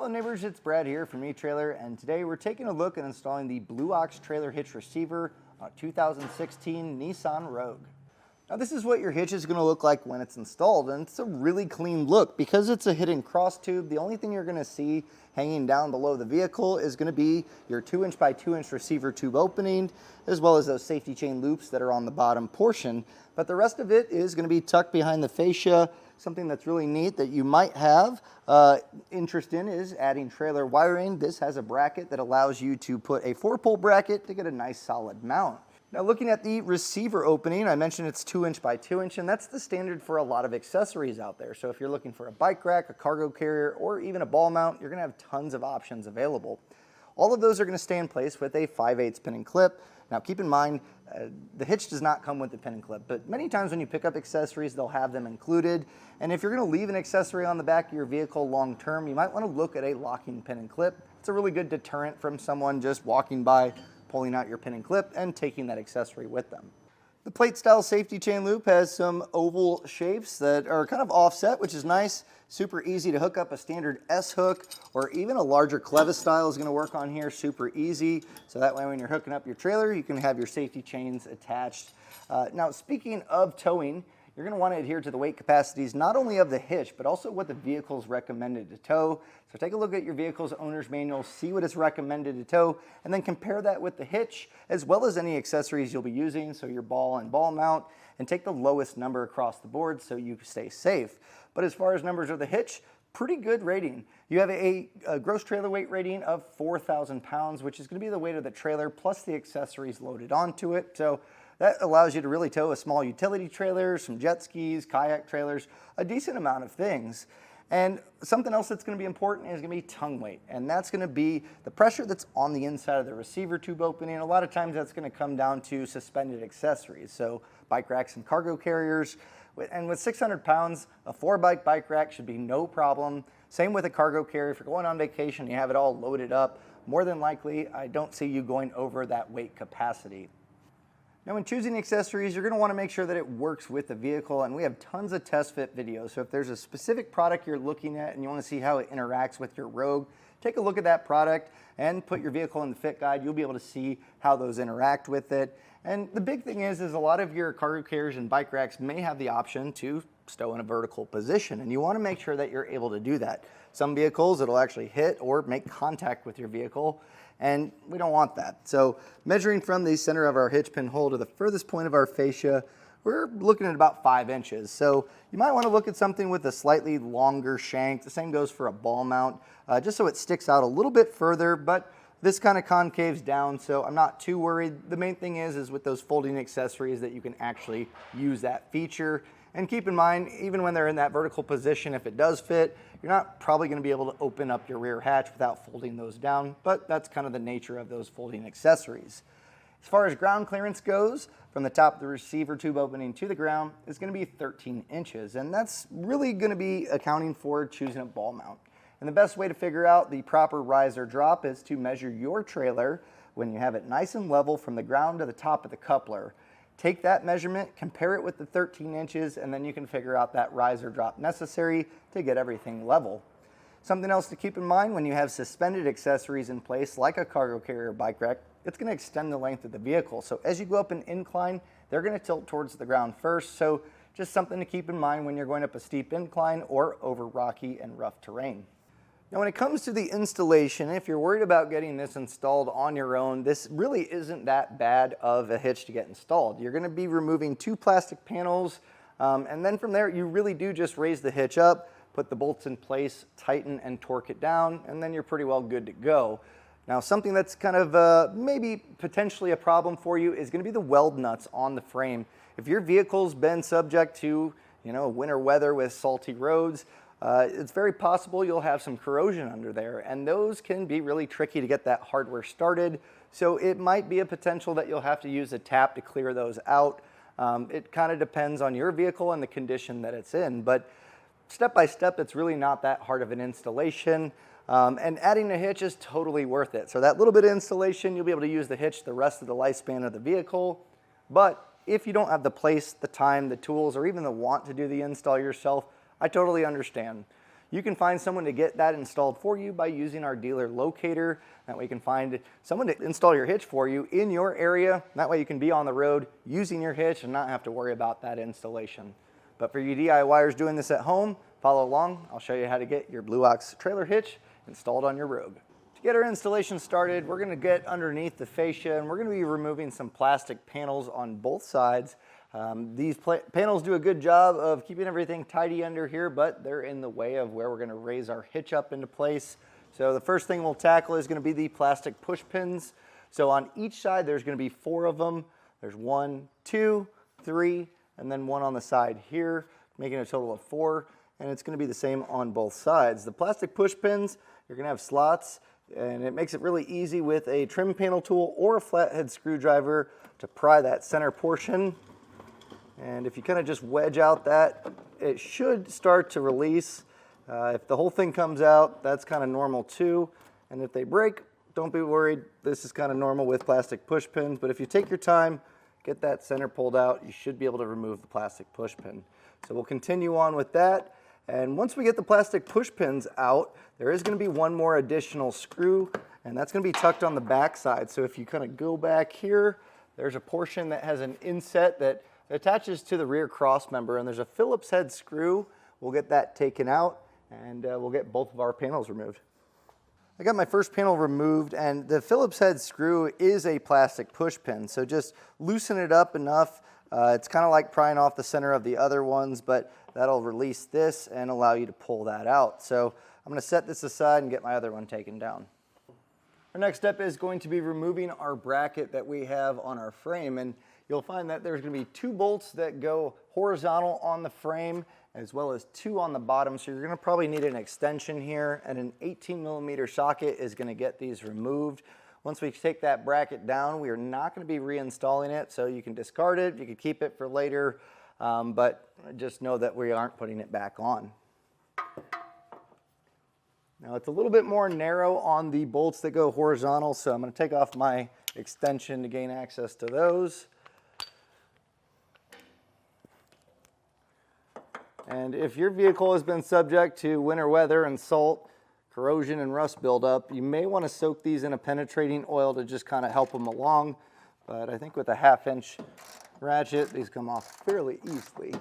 Hello neighbors, it's Brad here from eTrailer, and today we're taking a look at installing the Blue Ox Trailer Hitch receiver on a 2016 Nissan Rogue. Now this is what your hitch is going to look like when it's installed, and it's a really clean look. Because it's a hidden cross tube, the only thing you're going to see hanging down below the vehicle is going to be your 2" by 2" receiver tube opening, as well as those safety chain loops that are on the bottom portion. But the rest of it is going to be tucked behind the fascia. Something that's really neat that you might have interest in is adding trailer wiring. This has a bracket that allows you to put a 4-pole bracket to get a nice solid mount. Now looking at the receiver opening, I mentioned it's 2" by 2", and that's the standard for a lot of accessories out there. So if you're looking for a bike rack, a cargo carrier, or even a ball mount, you're going to have tons of options available. All of those are going to stay in place with a 5/8 pin and clip. Now keep in mind, the hitch does not come with the pin and clip, but many times when you pick up accessories, they'll have them included. And if you're going to leave an accessory on the back of your vehicle long term, you might want to look at a locking pin and clip. It's a really good deterrent from someone just walking by, pulling out your pin and clip and taking that accessory with them. The plate style safety chain loop has some oval shapes that are kind of offset, which is nice. Super easy to hook up a standard S hook, or even a larger clevis style is going to work on here super easy. So that way when you're hooking up your trailer, you can have your safety chains attached. Now speaking of towing, you're going to want to adhere to the weight capacities not only of the hitch, but also what the vehicle is recommended to tow. So take a look at your vehicle's owner's manual, see what it's recommended to tow, and then compare that with the hitch, as well as any accessories you'll be using, so your ball and ball mount, and take the lowest number across the board so you stay safe. But as far as numbers of the hitch, pretty good rating. You have a gross trailer weight rating of 4,000 pounds, which is going to be the weight of the trailer plus the accessories loaded onto it. So that allows you to really tow a small utility trailer, some jet skis, kayak trailers, a decent amount of things. And something else that's going to be important is going to be tongue weight, and that's going to be the pressure that's on the inside of the receiver tube opening. A lot of times that's going to come down to suspended accessories, so bike racks and cargo carriers. And with 600 pounds, a 4-bike rack should be no problem. Same with a cargo carrier. If you're going on vacation and you have it all loaded up, more than likely, I don't see you going over that weight capacity. Now when choosing accessories, you're going to want to make sure that it works with the vehicle, and we have tons of test fit videos. So if there's a specific product you're looking at and you want to see how it interacts with your Rogue, take a look at that product and put your vehicle in the fit guide. You'll be able to see how those interact with it. And the big thing is a lot of your cargo carriers and bike racks may have the option to stow in a vertical position, and you want to make sure that you're able to do that. Some vehicles, it'll actually hit or make contact with your vehicle, and we don't want that. So measuring from the center of our hitch pin hole to the furthest point of our fascia, we're looking at about 5 inches. So you might want to look at something with a slightly longer shank. The same goes for a ball mount, just so it sticks out a little bit further, but this kind of concaves down, so I'm not too worried. The main thing is with those folding accessories that you can actually use that feature. And keep in mind, even when they're in that vertical position, if it does fit, you're not probably going to be able to open up your rear hatch without folding those down, but that's kind of the nature of those folding accessories. As far as ground clearance goes, from the top of the receiver tube opening to the ground is going to be 13 inches, and that's really going to be accounting for choosing a ball mount. And the best way to figure out the proper rise or drop is to measure your trailer when you have it nice and level from the ground to the top of the coupler. Take that measurement, compare it with the 13 inches, and then you can figure out that rise or drop necessary to get everything level. Something else to keep in mind when you have suspended accessories in place, like a cargo carrier or bike rack, it's going to extend the length of the vehicle. So as you go up an incline, they're going to tilt towards the ground first. So just something to keep in mind when you're going up a steep incline or over rocky and rough terrain. Now when it comes to the installation, if you're worried about getting this installed on your own, this really isn't that bad of a hitch to get installed. You're going to be removing 2 plastic panels, and then from there you really do just raise the hitch up, put the bolts in place, tighten and torque it down, and then you're pretty well good to go. Now something that's kind of maybe potentially a problem for you is going to be the weld nuts on the frame. If your vehicle's been subject to winter weather with salty roads, it's very possible you'll have some corrosion under there, and those can be really tricky to get that hardware started. So it might be a potential that you'll have to use a tap to clear those out. It kind of depends on your vehicle and the condition that it's in, but step by step, it's really not that hard of an installation. And adding a hitch is totally worth it. So that little bit of installation, you'll be able to use the hitch the rest of the lifespan of the vehicle. But if you don't have the place, the time, the tools, or even the want to do the install yourself, I totally understand. you can find someone to get that installed for you by using our dealer locator. That way you can find someone to install your hitch for you in your area. That way you can be on the road using your hitch and not have to worry about that installation. But for you DIYers doing this at home, follow along. I'll show you how to get your Blue Ox Trailer Hitch installed on your Rogue. To get our installation started, we're going to get underneath the fascia and we're going to be removing some plastic panels on both sides. These panels do a good job of keeping everything tidy under here, but they're in the way of where we're going to raise our hitch up into place. So the first thing we'll tackle is going to be the plastic push pins. So on each side there's going to be 4 of them. There's 1, 2, 3, and then 1 on the side here, making a total of 4, and it's going to be the same on both sides. The plastic push pins, you're going to have slots, and it makes it really easy with a trim panel tool or a flathead screwdriver to pry that center portion. And if you kind of just wedge out that, it should start to release. If the whole thing comes out, that's kind of normal too. And if they break, don't be worried. This is kind of normal with plastic push pins, but if you take your time, get that center pulled out, you should be able to remove the plastic push pin. So we'll continue on with that. And once we get the plastic push pins out, there is going to be one more additional screw, and that's going to be tucked on the back side. So if you kind of go back here, there's a portion that has an inset that attaches to the rear cross member, and there's a Phillips head screw. We'll get that taken out, and we'll get both of our panels removed. I got my first panel removed, and the Phillips head screw is a plastic push pin, so just loosen it up enough. It's kind of like prying off the center of the other ones, but that'll release this and allow you to pull that out. So I'm going to set this aside and get my other one taken down. Our next step is going to be removing our bracket that we have on our frame, and you'll find that there's going to be 2 bolts that go horizontal on the frame as well as 2 on the bottom. So you're going to probably need an extension here, and an 18mm socket is going to get these removed. Once we take that bracket down, we are not going to be reinstalling it, so you can discard it, you can keep it for later, but just know that we aren't putting it back on. Now it's a little bit more narrow on the bolts that go horizontal, so I'm going to take off my extension to gain access to those. And if your vehicle has been subject to winter weather and salt, corrosion and rust buildup, you may want to soak these in a penetrating oil to just kind of help them along. But I think with a 1/2-inch ratchet, these come off fairly easily.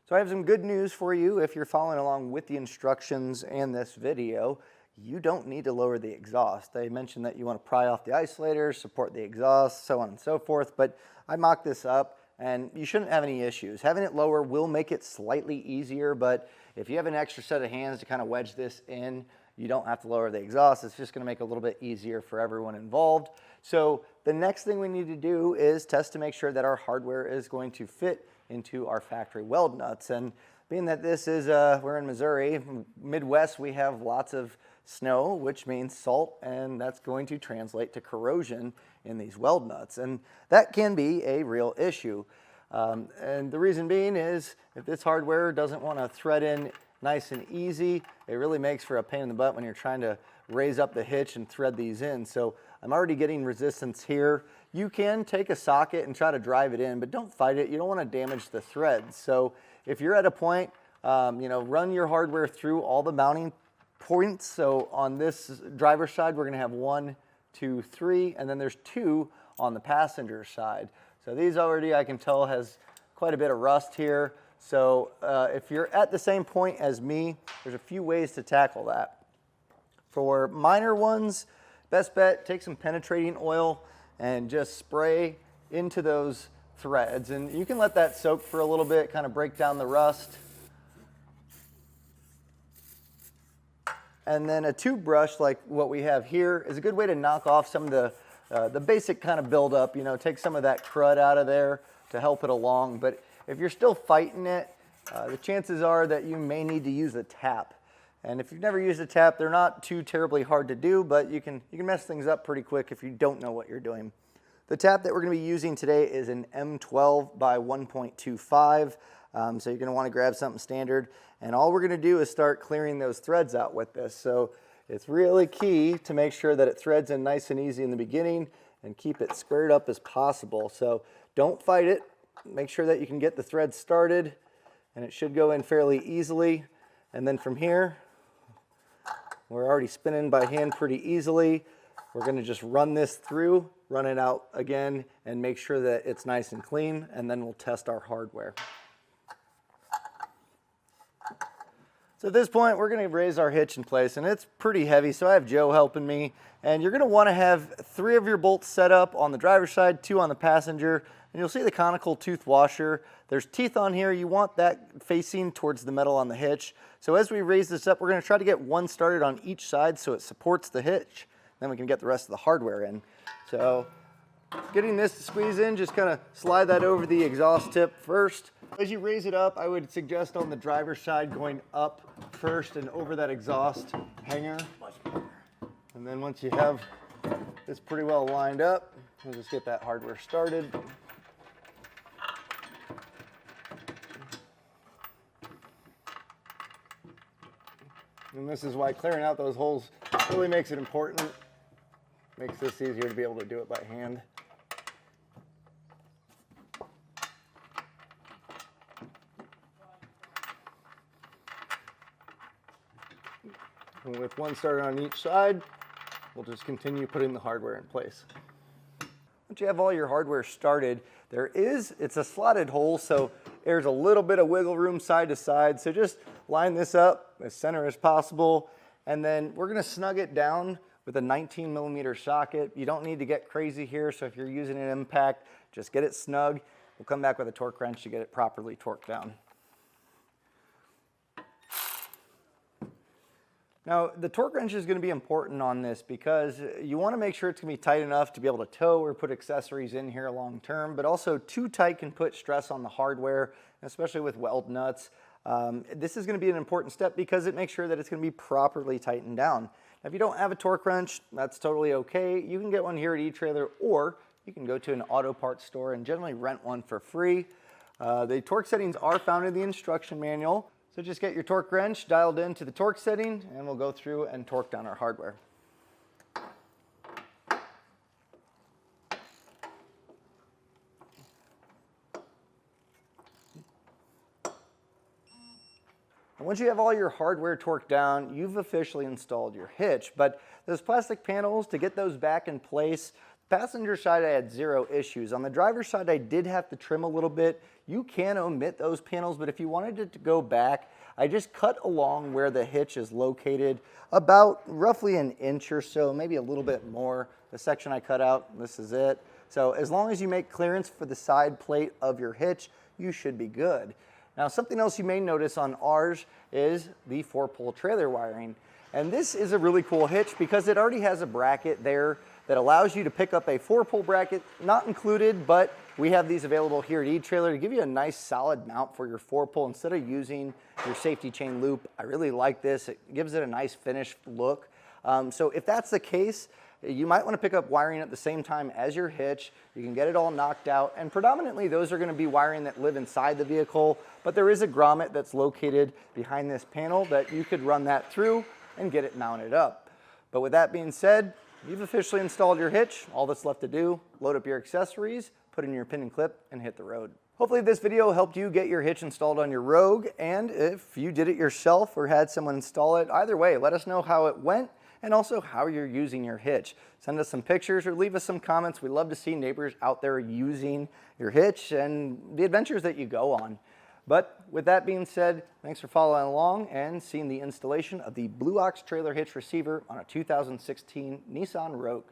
So I have some good news for you if you're following along with the instructions and this video. You don't need to lower the exhaust. They mentioned that you want to pry off the isolator, support the exhaust, so on and so forth, but I mocked this up and you shouldn't have any issues. Having it lower will make it slightly easier, but if you have an extra set of hands to kind of wedge this in, you don't have to lower the exhaust. It's just going to make it a little bit easier for everyone involved. So the next thing we need to do is test to make sure that our hardware is going to fit into our factory weld nuts. And being that this is, we're in Missouri, Midwest, we have lots of snow, which means salt, and that's going to translate to corrosion in these weld nuts. And that can be a real issue. And the reason being is if this hardware doesn't want to thread in nice and easy, it really makes for a pain in the butt when you're trying to raise up the hitch and thread these in. So I'm already getting resistance here. You can take a socket and try to drive it in, but don't fight it. You don't want to damage the threads. So if you're at a point, run your hardware through all the mounting points. So on this driver's side, we're going to have 1, 2, 3, and then there's 2 on the passenger side. So these already, I can tell, has quite a bit of rust here. So if you're at the same point as me, there's a few ways to tackle that. For minor ones, best bet, take some penetrating oil and just spray into those threads. And you can let that soak for a little bit, kind of break down the rust. And then a tube brush like what we have here is a good way to knock off some of the basic kind of buildup, take some of that crud out of there to help it along. But if you're still fighting it, the chances are that you may need to use a tap. And if you've never used a tap, they're not too terribly hard to do, but you can mess things up pretty quick if you don't know what you're doing. The tap that we're going to be using today is an M12 by 1.25, so you're going to want to grab something standard. And all we're going to do is start clearing those threads out with this. So It's really key to make sure that it threads in nice and easy in the beginning and keep it squared up as possible. So don't fight it. Make sure that you can get the thread started, and it should go in fairly easily. And then from here, we're already spinning by hand pretty easily. We're going to just run this through, run it out again, and make sure that it's nice and clean, and then we'll test our hardware. So at this point, we're going to raise our hitch in place, and it's pretty heavy, so I have Joe helping me. And you're going to want to have 3 of your bolts set up on the driver's side, 2 on the passenger, and you'll see the conical tooth washer. There's teeth on here. You want that facing towards the metal on the hitch. So as we raise this up, we're going to try to get one started on each side so it supports the hitch. Then we can get the rest of the hardware in. So getting this to squeeze in, just kind of slide that over the exhaust tip first. As you raise it up, I would suggest on the driver's side going up first and over that exhaust hanger. And then once you have this pretty well lined up, we'll just get that hardware started. And this is why clearing out those holes really makes it important. Makes this easier to be able to do it by hand. And with one started on each side, we'll just continue putting the hardware in place. Once you have all your hardware started, it's a slotted hole, so there's a little bit of wiggle room side to side. So just line this up as center as possible, and then we're gonna snug it down with a 19mm socket. You don't need to get crazy here, so if you're using an impact, just get it snug. We'll come back with a torque wrench to get it properly torqued down. Now, the torque wrench is going to be important on this because you want to make sure it's going to be tight enough to be able to tow or put accessories in here long term, but also too tight can put stress on the hardware, especially with weld nuts. This is going to be an important step because it makes sure that it's going to be properly tightened down. Now, if you don't have a torque wrench, that's totally okay. You can get one here at eTrailer, or you can go to an auto parts store and generally rent one for free. The torque settings are found in the instruction manual. So just get your torque wrench dialed into the torque setting, and we'll go through and torque down our hardware. And once you have all your hardware torqued down, you've officially installed your hitch. But those plastic panels, to get those back in place, passenger side I had 0 issues. On the driver's side I did have to trim a little bit. You can omit those panels, but if you wanted it to go back, I just cut along where the hitch is located about roughly an inch or so, maybe a little bit more. The section I cut out, this is it. So as long as you make clearance for the side plate of your hitch, you should be good. Now, something else you may notice on ours is the 4-pole trailer wiring. And this is a really cool hitch because it already has a bracket there that allows you to pick up a 4-pole bracket, not included, but we have these available here at eTrailer to give you a nice solid mount for your 4-pole instead of using your safety chain loop. I really like this. It gives it a nice finished look. So if that's the case, you might want to pick up wiring at the same time as your hitch. You can get it all knocked out, and predominantly those are going to be wiring that live inside the vehicle, but there is a grommet that's located behind this panel that you could run that through and get it mounted up. But with that being said, you've officially installed your hitch. All that's left to do, load up your accessories, put in your pin and clip, and hit the road. Hopefully this video helped you get your hitch installed on your Rogue, and if you did it yourself or had someone install it, either way, let us know how it went and also how you're using your hitch. Send us some pictures or leave us some comments. We love to see neighbors out there using your hitch and the adventures that you go on. But with that being said, thanks for following along and seeing the installation of the Blue Ox Trailer Hitch receiver on a 2016 Nissan Rogue.